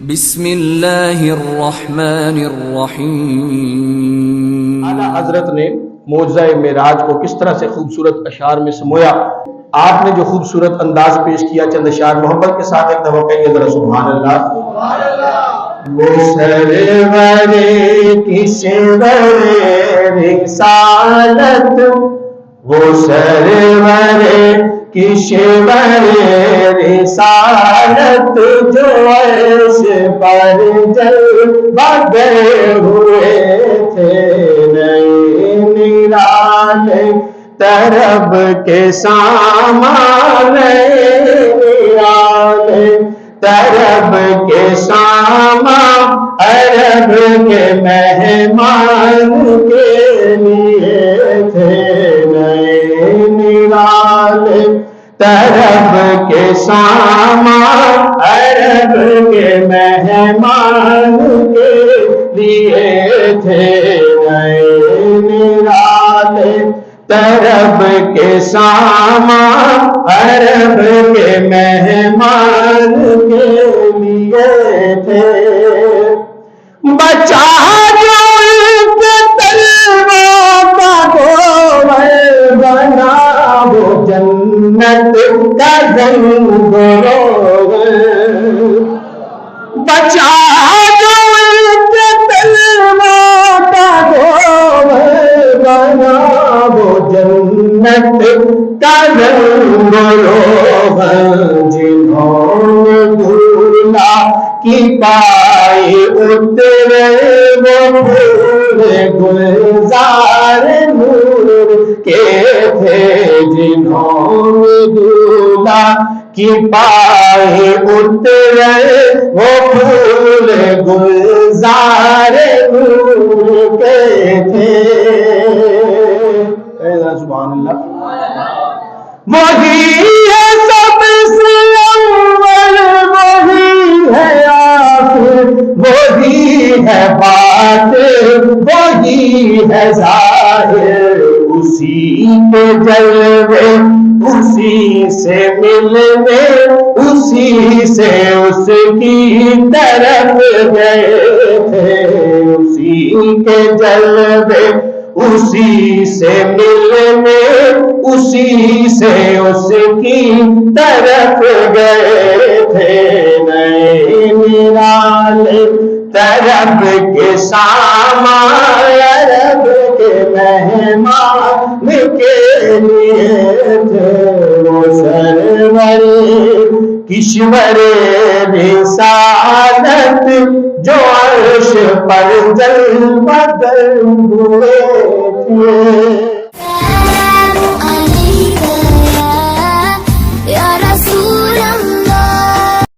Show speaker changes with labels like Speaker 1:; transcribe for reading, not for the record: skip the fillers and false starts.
Speaker 1: بسم اللہ الرحمن الرحیم۔
Speaker 2: اعلیٰ حضرت نے معجزہ معراج کو کس طرح سے خوبصورت اشعار میں سمویا، آپ نے جو خوبصورت انداز پیش کیا، چند اشعار محبت کے ساتھ ایک دفعہ کہیں ذرا سبحان اللہ۔ وہ سرور کی سرور رسالت، وہ سرور کی سرور رسالت، جو عرش پر جلوہ ہوئے تھے، نئے نرالے طرب کے سامان، نرالے طرب کے سامان، عرب کے مہمان کے لیے تھے، نئے نرالے طرب کے سامان، عرب کے مہمان کے لیے تھے، نئے نرالے طرب کے سامان، عرب کے مہمان کے لیے تھے۔ بچا جو کے تلووں کا گوہر بنا، وہ جنت کا زنگروغن، بچا جو کے تلووں کا گوہر بنا، وہ جنت کا زنگروغن، جنہوں نے دھولا کی پائی اترے، وہ پورے گلزار نور کے تھے، جنہوں نے دھولا کی پائی اترے، وہ پورے گلزار نور کے تھے۔ سبحان اللہ۔ وہی ہے سب سے اول، وہی ہے آخر، وہی ہے باطن، وہی ہے ظاہر، اسی کے جلوے اسی سے ملنے، اسی سے اس کی طرف گئے تھے، اسی کے جلوے اسی سے ملنے، اسی سے اس کی طرف گئے تھے، نئے نرالے طرب کے سامان، عرب کے مہمان کے لیے تھے، وہ سرور کشور رسالت، جو عرش پر جلوہ گر ہوئے تھے۔